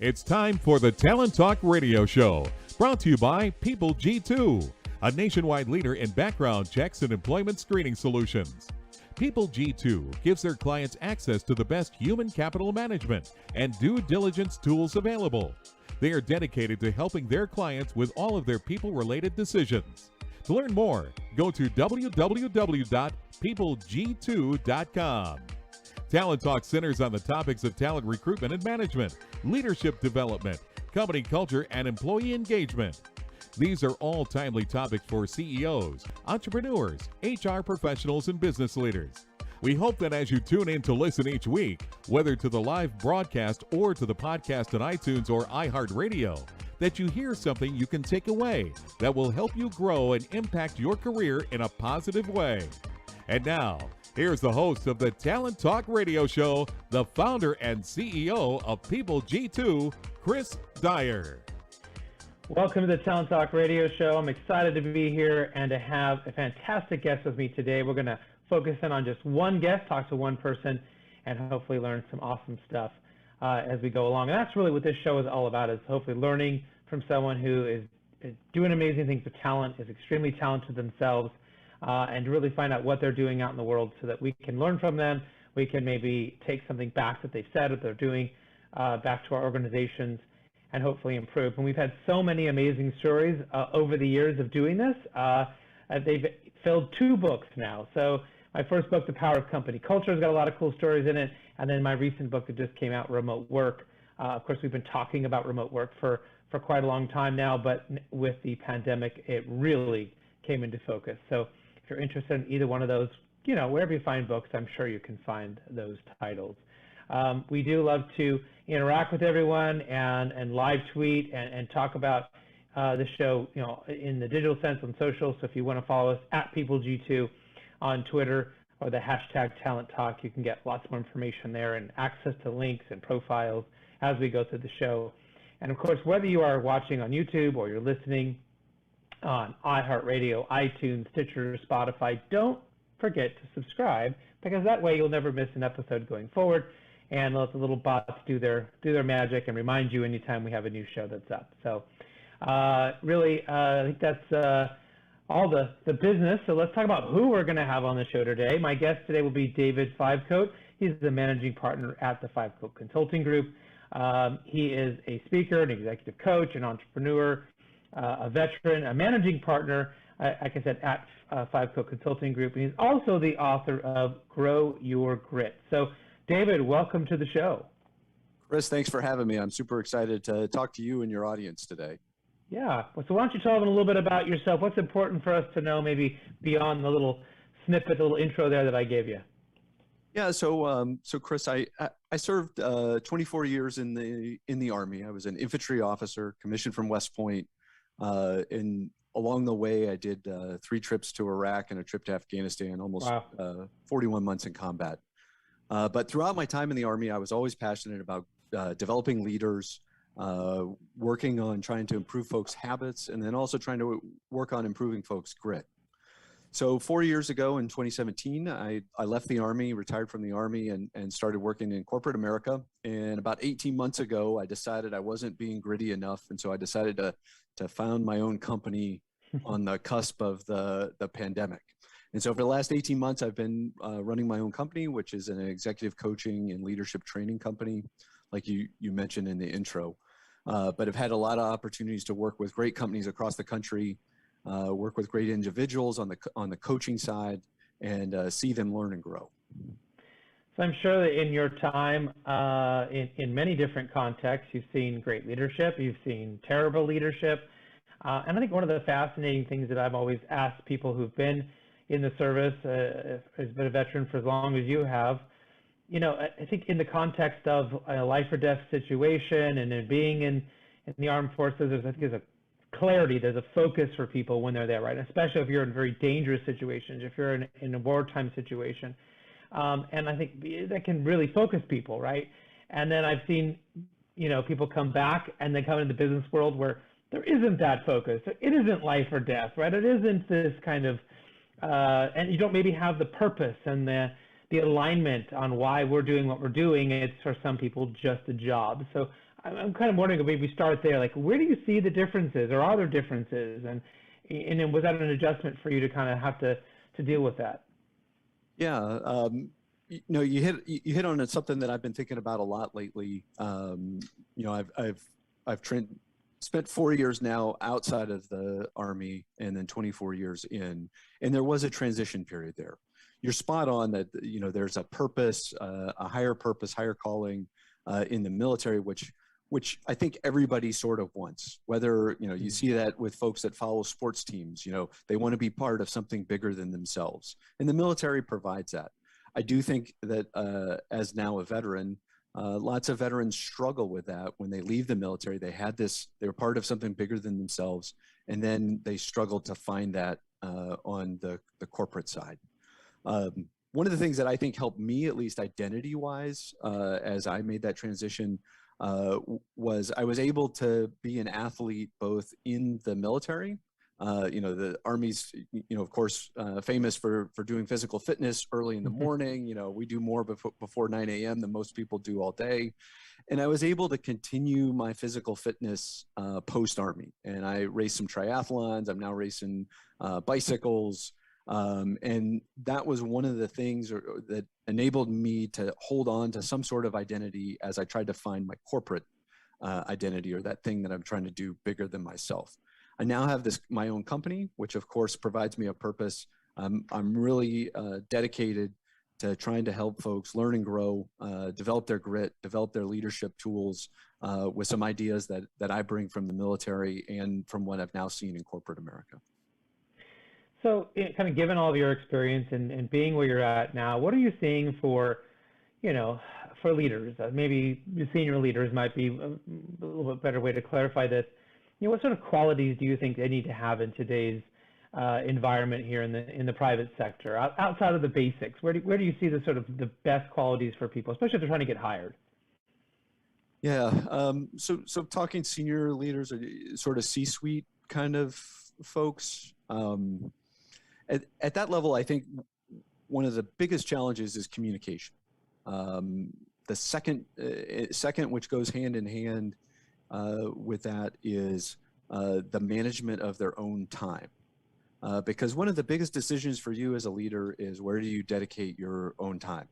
It's time for the Talent Talk Radio Show, brought to you by People G2, a nationwide leader in background checks and employment screening solutions. People G2 gives their clients access to the best human capital management and due diligence tools available. They are dedicated to helping their clients with all of their people-related decisions. To learn more, go to www.peopleg2.com. Talent Talk centers on the topics of talent recruitment and management, leadership development, company culture, and employee engagement. These are all timely topics for CEOs, entrepreneurs, HR professionals, and business leaders. We hope that as you tune in to listen each week, whether to the live broadcast or to the podcast on iTunes or iHeartRadio, that you hear something you can take away that will help you grow and impact your career in a positive way. And now, here's the host of the Talent Talk Radio Show, the founder and CEO of People G2, Chris Dyer. Welcome to the Talent Talk Radio Show. I'm excited to be here and to have a fantastic guest with me today. We're going to focus in on just one guest, talk to one person, and hopefully learn some awesome stuff as we go along. And that's really what this show is all about, is hopefully learning from someone who is doing amazing things with talent, is extremely talented themselves, and to really find out what they're doing out in the world so that we can learn from them. We can maybe take something back that they've said, that they're doing, back to our organizations, and hopefully improve. And we've had so many amazing stories over the years of doing this. They've filled 2 books now. So my first book, The Power of Company Culture, has got a lot of cool stories in it. And then my recent book that just came out, Remote Work. Of course, we've been talking about remote work for quite a long time now, but with the pandemic, it really came into focus. So if you're interested in either one of those, you know, wherever you find books, I'm sure you can find those titles. We do love to interact with everyone and live tweet and talk about the show, you know, in the digital sense on social. So if you want to follow us at PeopleG2 on Twitter or the hashtag Talent Talk, you can get lots more information there and access to links and profiles as we go through the show. And of course, whether you are watching on YouTube or you're listening on iHeartRadio, iTunes, Stitcher, Spotify, don't forget to subscribe, because that way you'll never miss an episode going forward, and let the little bots do their magic and remind you anytime we have a new show that's up. So really, I think that's all the business. So let's talk about who we're going to have on the show today. My guest today will be David Fivecoat. He's the managing partner at the Fivecoat Consulting Group. He is a speaker, an executive coach, an entrepreneur, a veteran, a managing partner, like I said, at Fivecoat Consulting Group. And he's also the author of Grow Your Grit. So David, welcome to the show. Chris, thanks for having me. I'm super excited to talk to you and your audience today. Yeah. Well, so why don't you tell them a little bit about yourself? What's important for us to know, maybe beyond the little snippet, the little intro there that I gave you? Yeah. So Chris, I served 24 years in the Army. I was an infantry officer, commissioned from West Point. And along the way, I did 3 trips to Iraq and a trip to Afghanistan, almost 41 months in combat. But throughout my time in the Army, I was always passionate about developing leaders, working on trying to improve folks' habits, and then also trying to work on improving folks' grit. So 4 years ago in 2017, I left the Army, retired from the Army, and started working in corporate America. And about 18 months ago, I decided I wasn't being gritty enough. And so I decided to found my own company on the cusp of the pandemic. And so for the last 18 months, I've been running my own company, which is an executive coaching and leadership training company, like you mentioned in the intro. But I've had a lot of opportunities to work with great companies across the country, work with great individuals on the coaching side, and see them learn and grow. So I'm sure that in your time, in many different contexts, you've seen great leadership, you've seen terrible leadership. And I think one of the fascinating things that I've always asked people who've been in the service, has been a veteran for as long as you have, you know, I think in the context of a life or death situation and then being in the armed forces, there's a clarity, there's a focus for people when they're there, right? Especially if you're in very dangerous situations, if you're in a wartime situation. And I think that can really focus people, right? And then I've seen, you know, people come back and they come into the business world where there isn't that focus. It isn't life or death, right? It isn't this kind of, and you don't maybe have the purpose and the alignment on why we're doing what we're doing. It's for some people just a job. So I'm kind of wondering if maybe we start there. Like, where do you see the differences, or are there differences? And then was that an adjustment for you to kind of have to deal with that? Yeah, you hit on something that I've been thinking about a lot lately. I've spent 4 years now outside of the Army, and then 24 years in, and there was a transition period there. You're spot on that, there's a purpose, a higher purpose, higher calling in the military, which I think everybody sort of wants. Whether, you see that with folks that follow sports teams, they want to be part of something bigger than themselves. And the military provides that. I do think that as now a veteran, lots of veterans struggle with that. When they leave the military, they're part of something bigger than themselves. And then they struggle to find that on the corporate side. One of the things that I think helped me, at least identity-wise, as I made that transition, was I was able to be an athlete both in the military. The Army's, of course, famous for doing physical fitness early in the morning. We do more before 9 a.m. than most people do all day. And I was able to continue my physical fitness post-Army. And I raced some triathlons. I'm now racing bicycles. And that was one of the things that enabled me to hold on to some sort of identity as I tried to find my corporate identity, or that thing that I'm trying to do bigger than myself. I now have my own company, which of course provides me a purpose. I'm really dedicated to trying to help folks learn and grow, develop their grit, develop their leadership tools with some ideas that I bring from the military and from what I've now seen in corporate America. So, kind of given all of your experience and being where you're at now, what are you seeing for leaders? Maybe the senior leaders might be a little bit better way to clarify this. What sort of qualities do you think they need to have in today's environment here in the private sector, outside of the basics? Where do you see the best qualities for people, especially if they're trying to get hired? Yeah. So talking senior leaders, or sort of C-suite kind of folks. At that level, I think one of the biggest challenges is communication. The second, which goes hand in hand with that, is the management of their own time. Because one of the biggest decisions for you as a leader is, where do you dedicate your own time?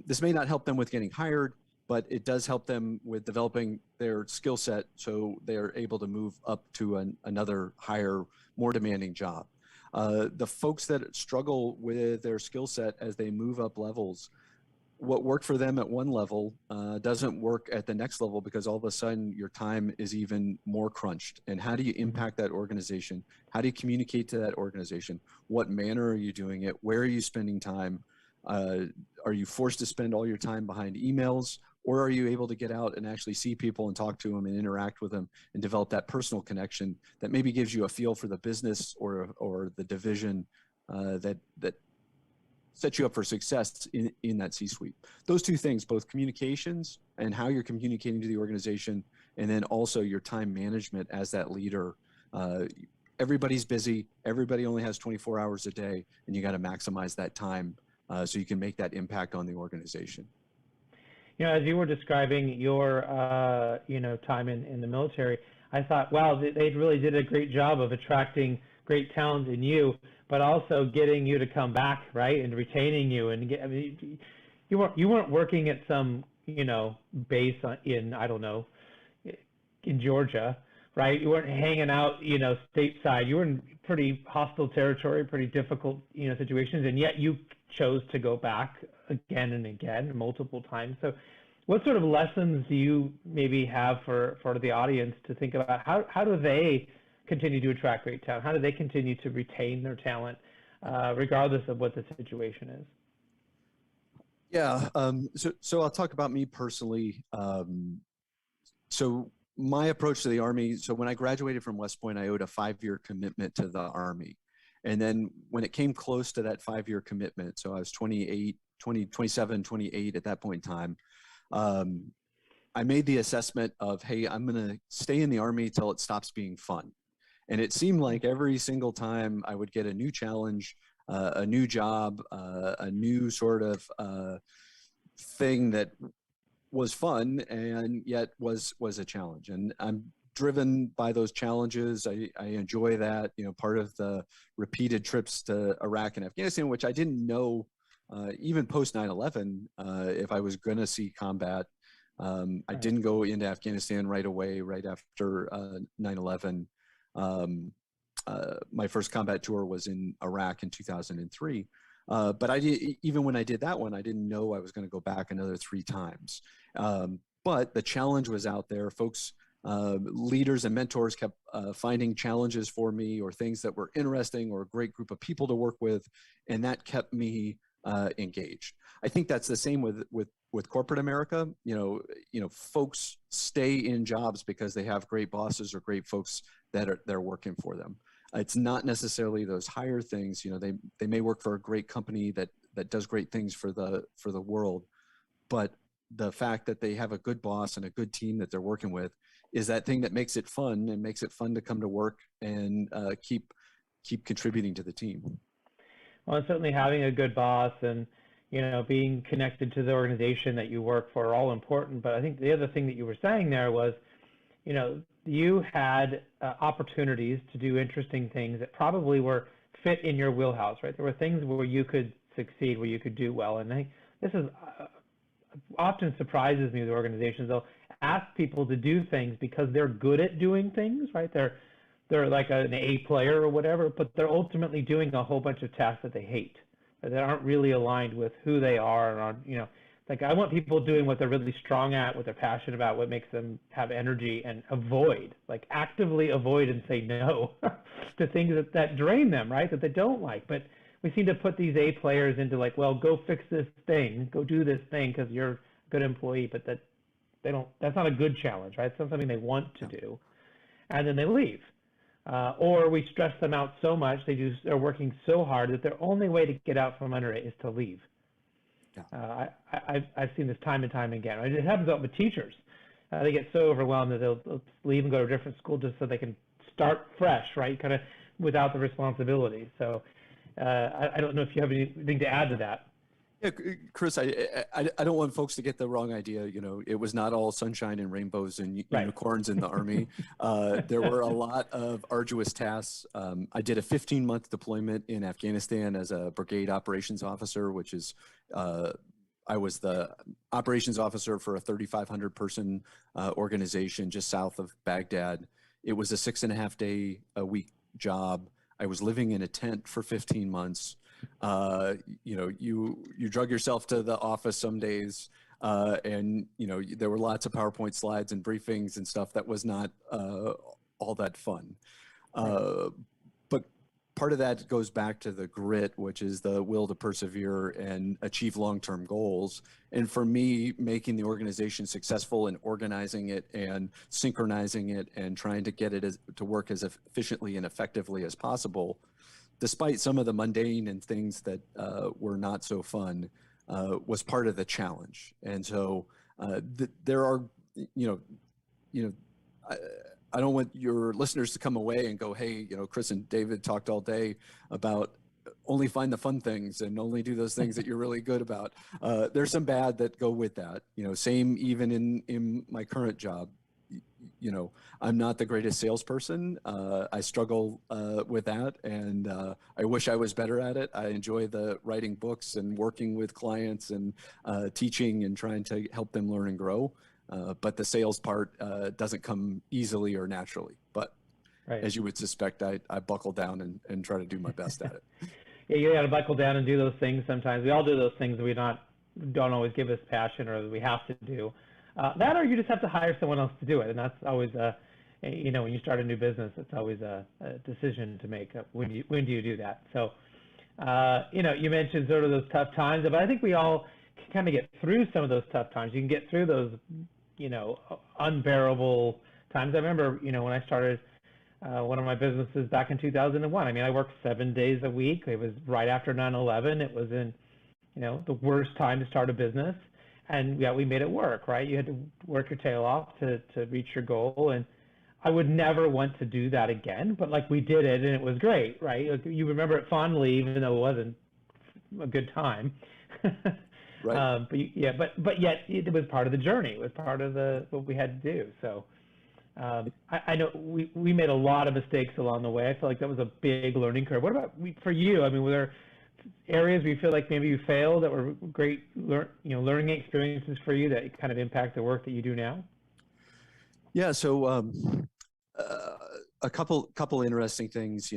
This may not help them with getting hired, but it does help them with developing their skill set so they're able to move up to another higher, more demanding job. The folks that struggle with their skill set as they move up levels, what worked for them at one level doesn't work at the next level, because all of a sudden your time is even more crunched. And how do you impact that organization? How do you communicate to that organization? What manner are you doing it? Where are you spending time? Are you forced to spend all your time behind emails? Or are you able to get out and actually see people and talk to them and interact with them and develop that personal connection that maybe gives you a feel for the business or the division that sets you up for success in that C-suite? Those two things, both communications and how you're communicating to the organization, and then also your time management as that leader. Everybody's busy. Everybody only has 24 hours a day, and you got to maximize that time so you can make that impact on the organization. As you were describing your, time in the military, I thought, wow, they really did a great job of attracting great talent in you, but also getting you to come back, right, and retaining you. And you weren't working at some, base in, I don't know, in Georgia, right? You weren't hanging out, stateside. You were in pretty hostile territory, pretty difficult, situations, and yet you chose to go back again and again, multiple times. So what sort of lessons do you maybe have for the audience to think about? How do they continue to attract great talent? How do they continue to retain their talent, regardless of what the situation is? Yeah, so I'll talk about me personally. So my approach to the Army, so when I graduated from West Point, I owed a 5-year commitment to the Army. And then when it came close to that 5-year commitment, so I was 27, 28 at that point in time, I made the assessment of, hey, I'm going to stay in the Army till it stops being fun. And it seemed like every single time I would get a new challenge, a new job, a new sort of thing that was fun and yet was a challenge. And I'm driven by those challenges. I enjoy that, part of the repeated trips to Iraq and Afghanistan, which I didn't know even post 9/11 if I was going to see combat. I didn't go into Afghanistan right away, right after 9/11. My first combat tour was in Iraq in 2003. But even when I did that one, I didn't know I was going to go back another 3 times. But the challenge was out there. Folks, leaders and mentors kept finding challenges for me, or things that were interesting, or a great group of people to work with, and that kept me engaged. I think that's the same with corporate America. Folks stay in jobs because they have great bosses or great folks that are working for them. It's not necessarily those higher things. They may work for a great company that does great things for the world, but the fact that they have a good boss and a good team that they're working with is that thing that makes it fun, and makes it fun to come to work and keep contributing to the team. Well, and certainly having a good boss and being connected to the organization that you work for are all important. But I think the other thing that you were saying there was, you had opportunities to do interesting things that probably were fit in your wheelhouse, right? There were things where you could succeed, where you could do well. And I think this is often surprises me with organizations. They'll ask people to do things because they're good at doing things, right? They're like an A player or whatever, but they're ultimately doing a whole bunch of tasks that they hate, that aren't really aligned with who they are. And like, I want people doing what they're really strong at, what they're passionate about, what makes them have energy, and actively avoid and say no to things that drain them, right? That they don't like. But we seem to put these A players into like, well, go fix this thing, go do this thing because you're a good employee, but that's not a good challenge, right? It's not something they want to do. And then they leave. Or we stress them out so much, they're working so hard that their only way to get out from under it is to leave. Yeah. I've seen this time and time again. It happens with teachers. They get so overwhelmed that they'll leave and go to a different school just so they can start fresh, right? Kind of without the responsibility. So I don't know if you have anything to add to that. Yeah, Chris, I don't want folks to get the wrong idea. It was not all sunshine and rainbows and unicorns in the Army. There were a lot of arduous tasks. I did a 15-month deployment in Afghanistan as a brigade operations officer, which is, I was the operations officer for a 3,500 person organization just south of Baghdad. It was a 6.5-day-a-week job. I was living in a tent for 15 months. You drug yourself to the office some days, and there were lots of PowerPoint slides and briefings and stuff that was not all that fun. But part of that goes back to the grit, which is the will to persevere and achieve long-term goals. And for me, making the organization successful and organizing it and synchronizing it and trying to get it to work as efficiently and effectively as possible, despite some of the mundane and things that were not so fun, was part of the challenge. And so there are, I don't want your listeners to come away and go, hey, Chris and David talked all day about only find the fun things and only do those things that you're really good about. There's some bad that go with that. Same even in my current job. I'm not the greatest salesperson. I struggle with that, and I wish I was better at it. I enjoy the writing books and working with clients and teaching and trying to help them learn and grow. But the sales part doesn't come easily or naturally. But as you would suspect, I buckle down and try to do my best at it. Yeah, you got to buckle down and do those things sometimes. We all do those things that don't always give us passion or that we have to do. That, or you just have to hire someone else to do it. And that's always, when you start a new business, it's always a decision to make. When do you do that? So, you mentioned sort of those tough times, but I think we all can kind of get through some of those tough times. You can get through those, unbearable times. I remember, when I started one of my businesses back in 2001, I worked 7 days a week. It was right after 9/11. It was in, the worst time to start a business. And we made it work, right? You had to work your tail off to reach your goal. And I would never want to do that again, but we did it and it was great, right? You remember it fondly, even though it wasn't a good time. Right. But yet it was part of the journey. It was part of what we had to do. So I know we made a lot of mistakes along the way. I feel like that was a big learning curve. What about for you? I mean, were there areas where you feel like maybe you failed that were great learning experiences for you that kind of impact the work that you do now? Yeah. So a couple interesting things.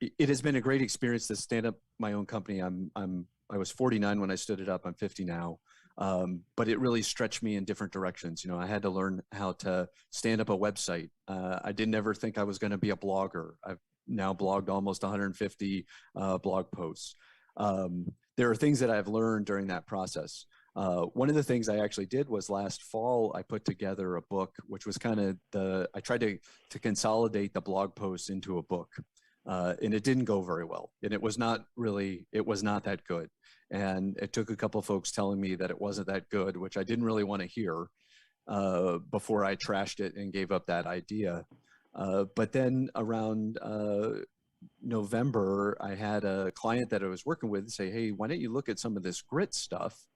It has been a great experience to stand up my own company. I was 49 when I stood it up. I'm 50 now. But it really stretched me in different directions. I had to learn how to stand up a website. I didn't ever think I was going to be a blogger. I've now blogged almost 150 blog posts. There are things that I've learned during that process. One of the things I actually did was last fall, I put together a book, which was kind of I tried to consolidate the blog posts into a book. And it didn't go very well. And it was not that good. And it took a couple of folks telling me that it wasn't that good, which I didn't really want to hear before I trashed it and gave up that idea. But then around November, I had a client that I was working with say, hey, why don't you look at some of this grit stuff?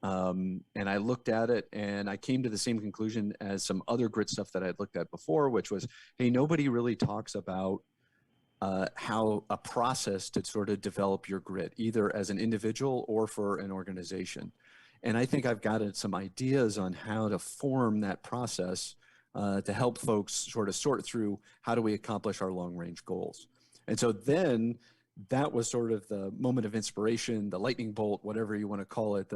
And I looked at it and I came to the same conclusion as some other grit stuff that I'd looked at before, which was, hey, nobody really talks about how a process to sort of develop your grit, either as an individual or for an organization. And I think I've got some ideas on how to form that process to help folks sort of sort through how do we accomplish our long range goals. And so then that was sort of the moment of inspiration, the lightning bolt, whatever you want to call it,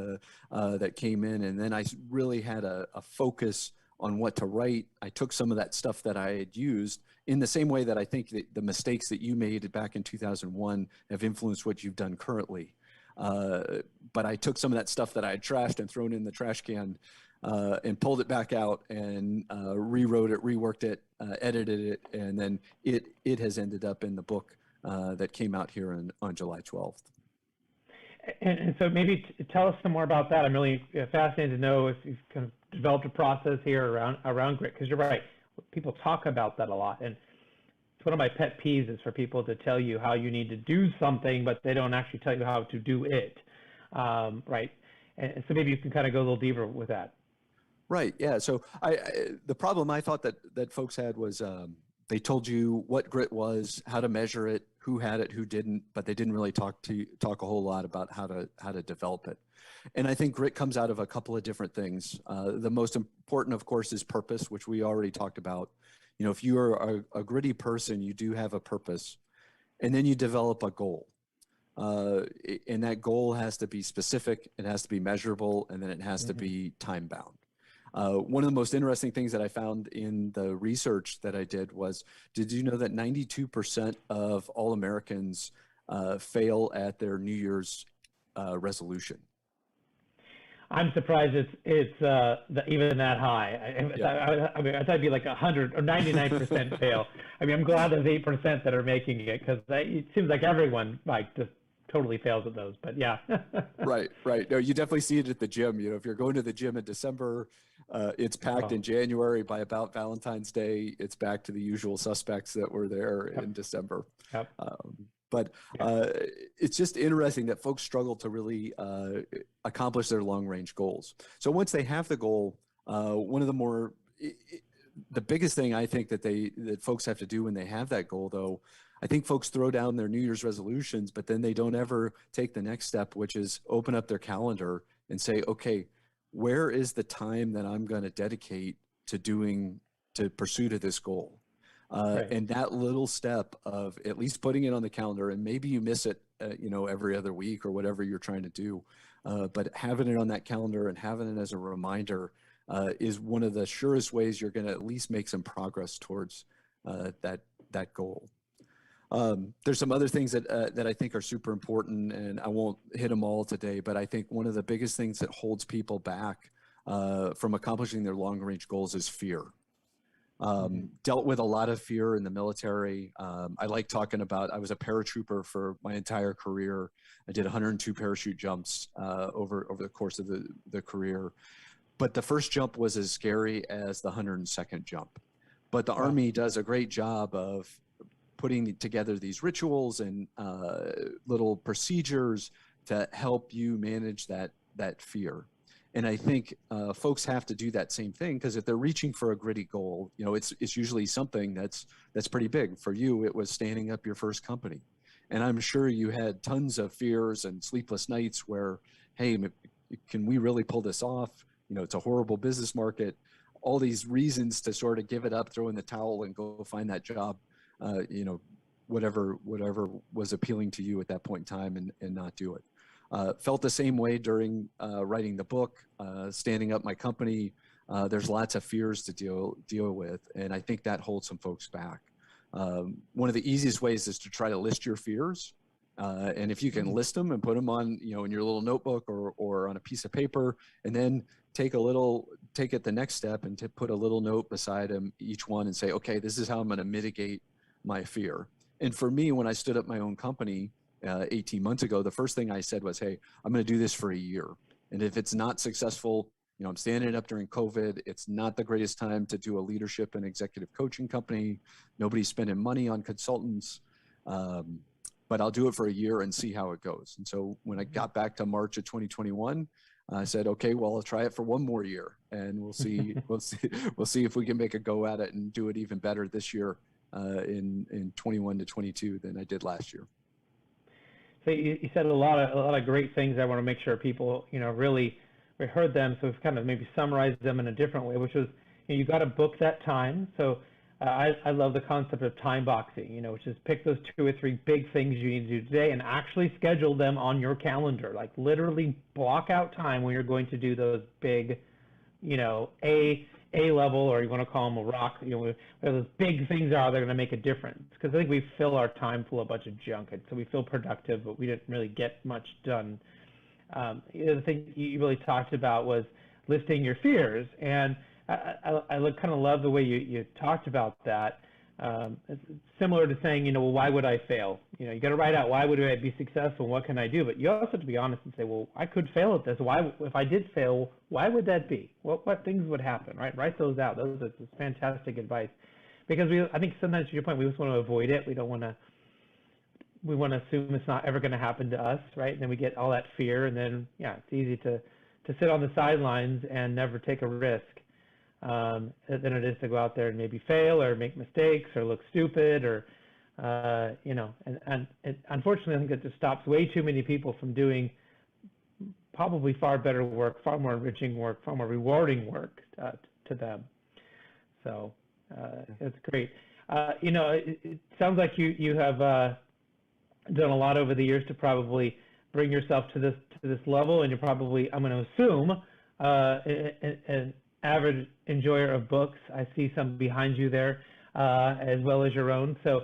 that came in. And then I really had a focus on what to write. I took some of that stuff that I had used in the same way that I think that the mistakes that you made back in 2001 have influenced what you've done currently. But I took some of that stuff that I had trashed and thrown in the trash can and pulled it back out and rewrote it, reworked it, edited it, and then it has ended up in the book that came out here on July 12th. And so maybe tell us some more about that. I'm really fascinated to know if you've kind of developed a process here around grit, because you're right. People talk about that a lot. And it's one of my pet peeves is for people to tell you how you need to do something, but they don't actually tell you how to do it. Right. And so maybe you can kind of go a little deeper with that. Right. Yeah. So the problem I thought that folks had was they told you what grit was, how to measure it, who had it, who didn't, but they didn't really talk a whole lot about how to develop it. And I think grit comes out of a couple of different things. The most important, of course, is purpose, which we already talked about. If you are a gritty person, you do have a purpose, and then you develop a goal. And that goal has to be specific, it has to be measurable, and then it has to be time bound. One of the most interesting things that I found in the research that I did was, did you know that 92% of all Americans fail at their New Year's resolution? I'm surprised it's even that high. I mean, I thought it'd be like 100 or 99% fail. I mean, I'm glad there's 8% that are making it, because it seems like everyone just totally fails at those. But yeah. Right. No, you definitely see it at the gym. If you're going to the gym in December, it's packed in January. By about Valentine's Day, it's back to the usual suspects that were there in December. Yep. But it's just interesting that folks struggle to really accomplish their long-range goals. So once they have the goal, one of the biggest thing I think that folks have to do when they have that goal, though, I think folks throw down their New Year's resolutions, but then they don't ever take the next step, which is open up their calendar and say, okay, where is the time that I'm going to dedicate to pursuit of this goal? Right. And that little step of at least putting it on the calendar, and maybe you miss it, every other week or whatever you're trying to do, but having it on that calendar and having it as a reminder is one of the surest ways you're going to at least make some progress towards that goal. There's some other things that I think are super important, and I won't hit them all today, but I think one of the biggest things that holds people back from accomplishing their long-range goals is fear. Dealt with a lot of fear in the military. I like talking about, I was a paratrooper for my entire career. I did 102 parachute jumps over the course of the career. But the first jump was as scary as the 102nd jump. But the Army does a great job of putting together these rituals and little procedures to help you manage that that fear. And I think folks have to do that same thing, because if they're reaching for a gritty goal, you know, it's usually something that's pretty big. For you, it was standing up your first company. And I'm sure you had tons of fears and sleepless nights where, hey, can we really pull this off? You know, it's a horrible business market. All these reasons to sort of give it up, throw in the towel, and go find that job. You know, whatever was appealing to you at that point in time, and not do it. Felt the same way during writing the book, standing up my company. There's lots of fears to deal with, and I think that holds some folks back. One of the easiest ways is to try to list your fears, and if you can list them and put them on, you know, in your little notebook or on a piece of paper, and then take it the next step and to put a little note beside them, each one, and say, okay, this is how I'm going to mitigate my fear. And for me, when I stood up my own company 18 months ago, the first thing I said was, hey, I'm going to do this for a year. And if it's not successful, you know, I'm standing it up during COVID. It's not the greatest time to do a leadership and executive coaching company. Nobody's spending money on consultants, but I'll do it for a year and see how it goes. And so when I got back to March of 2021, I said, okay, well, I'll try it for one more year, and we'll see, we'll see if we can make a go at it and do it even better this year in 21 to 22 than I did last year. So you said a lot of great things. I want to make sure people, you know, really heard them. So we've kind of maybe summarized them in a different way, which was, you know, you got to book that time. So I love the concept of time boxing, you know, which is pick those 2 or 3 big things you need to do today and actually schedule them on your calendar. Like literally block out time when you're going to do those big, you know, A level, or you want to call them a rock, you know, where those big things are, they're going to make a difference. Because I think we fill our time full of a bunch of junk, and so we feel productive, but we didn't really get much done. The other thing you really talked about was listing your fears, and I kind of love the way you talked about that. It's similar to saying, you know, well, why would I fail? You know, you got to write out, why would I be successful? What can I do? But you also have to be honest and say, well, I could fail at this. Why, if I did fail, why would that be? What things would happen, right? Write those out. Those are fantastic advice, because I think sometimes, to your point, we just want to avoid it. We want to assume it's not ever going to happen to us, right? And then we get all that fear, and then, yeah, it's easy to sit on the sidelines and never take a risk. Than it is to go out there and maybe fail or make mistakes or look stupid, or you know, and unfortunately, I think it just stops way too many people from doing probably far better work, far more enriching work, far more rewarding work to them. So it's great. You know, it sounds like you have done a lot over the years to probably bring yourself to this level, and you're probably, I'm going to assume, an average enjoyer of books. I see some behind you there, as well as your own. So,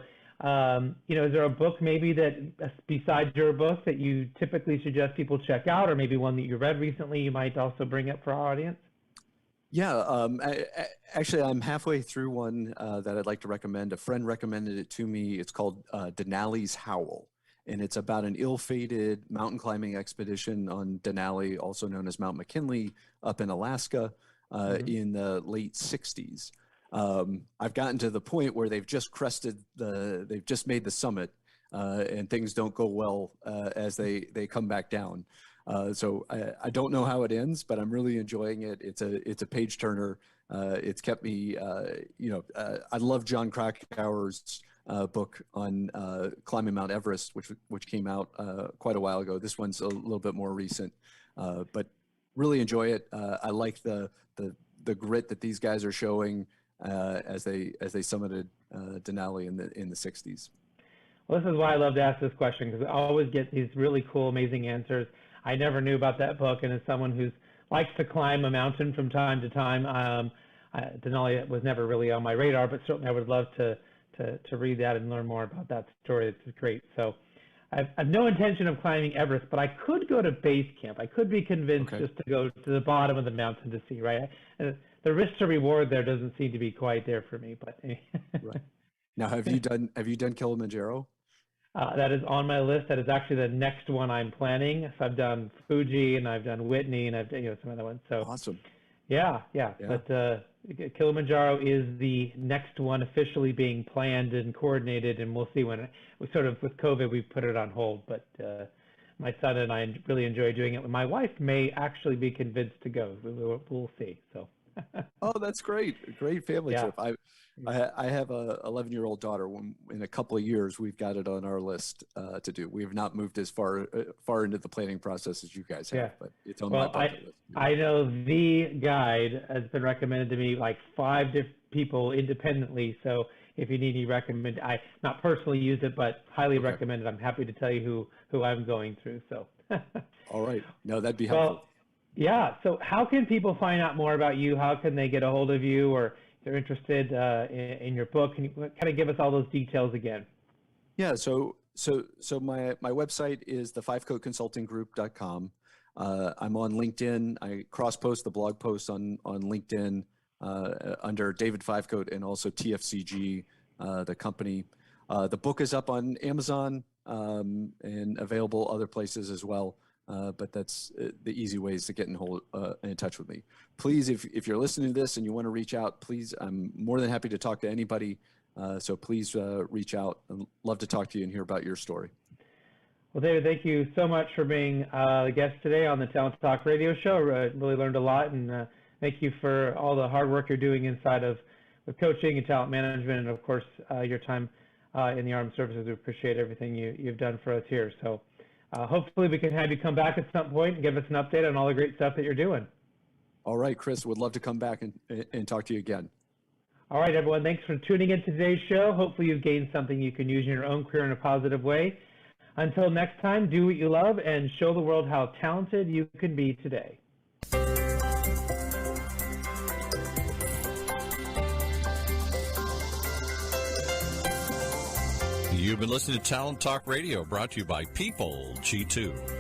you know, is there a book maybe that, besides your book, that you typically suggest people check out, or maybe one that you read recently you might also bring up for our audience? Yeah, actually, I'm halfway through one that I'd like to recommend. A friend recommended it to me. It's called Denali's Howl, and it's about an ill-fated mountain climbing expedition on Denali, also known as Mount McKinley, up in Alaska. In the late 60s. I've gotten to the point where they've just they've just made the summit, and things don't go well as they come back down. So I don't know how it ends, but I'm really enjoying it. It's a page turner. It's kept me, you know, I love John Krakauer's book on climbing Mount Everest, which came out quite a while ago. This one's a little bit more recent, but really enjoy it. I like the grit that these guys are showing as they summited Denali in the 60s. Well, this is why I love to ask this question, because I always get these really cool, amazing answers. I never knew about that book, and as someone who likes to climb a mountain from time to time, Denali was never really on my radar, but certainly I would love to read that and learn more about that story. It's great. So I've no intention of climbing Everest, but I could go to base camp. I could be convinced just to go to the bottom of the mountain to see, right? The risk to reward there doesn't seem to be quite there for me, but right. Now, have you done Kilimanjaro? That is on my list. That is actually the next one I'm planning. So I've done Fuji, and I've done Whitney, and I've done, you know, some other ones. So awesome. Yeah. But Kilimanjaro is the next one officially being planned and coordinated, and we'll see when we sort of, with COVID, we put it on hold, but my son and I really enjoy doing it. My wife may actually be convinced to go. We'll see. So. Oh, that's great. Great family Yeah. trip. I have a 11-year-old daughter. In a couple of years, we've got it on our list to do. We have not moved as far into the planning process as you guys have, Yeah. but it's on my bucket list. I know the guide has been recommended to me like 5 different people independently. So if you need any I not personally used it, but highly recommended. I'm happy to tell you who I'm going through. So. All right. No, that'd be helpful. Well, yeah. So how can people find out more about you? How can they get a hold of you, or if they're interested in your book? Can you kind of give us all those details again? Yeah. So my website is the fivecoatconsultinggroup.com. I'm on LinkedIn. I cross-post the blog posts on LinkedIn under David Fivecoat and also TFCG, the company. The book is up on Amazon and available other places as well. But that's the easy ways to get in touch with me. Please, if you're listening to this and you want to reach out, please, I'm more than happy to talk to anybody. So please reach out. I'd love to talk to you and hear about your story. Well, David, thank you so much for being a guest today on the Talent Talk radio show. Really learned a lot, and thank you for all the hard work you're doing inside of coaching and talent management, and of course, your time in the Armed Services. We appreciate everything you've done for us here. So. Hopefully we can have you come back at some point and give us an update on all the great stuff that you're doing. All right, Chris, would love to come back and talk to you again. All right, everyone, thanks for tuning in to today's show. Hopefully you've gained something you can use in your own career in a positive way. Until next time, do what you love and show the world how talented you can be today. You've been listening to Talent Talk Radio, brought to you by People G2.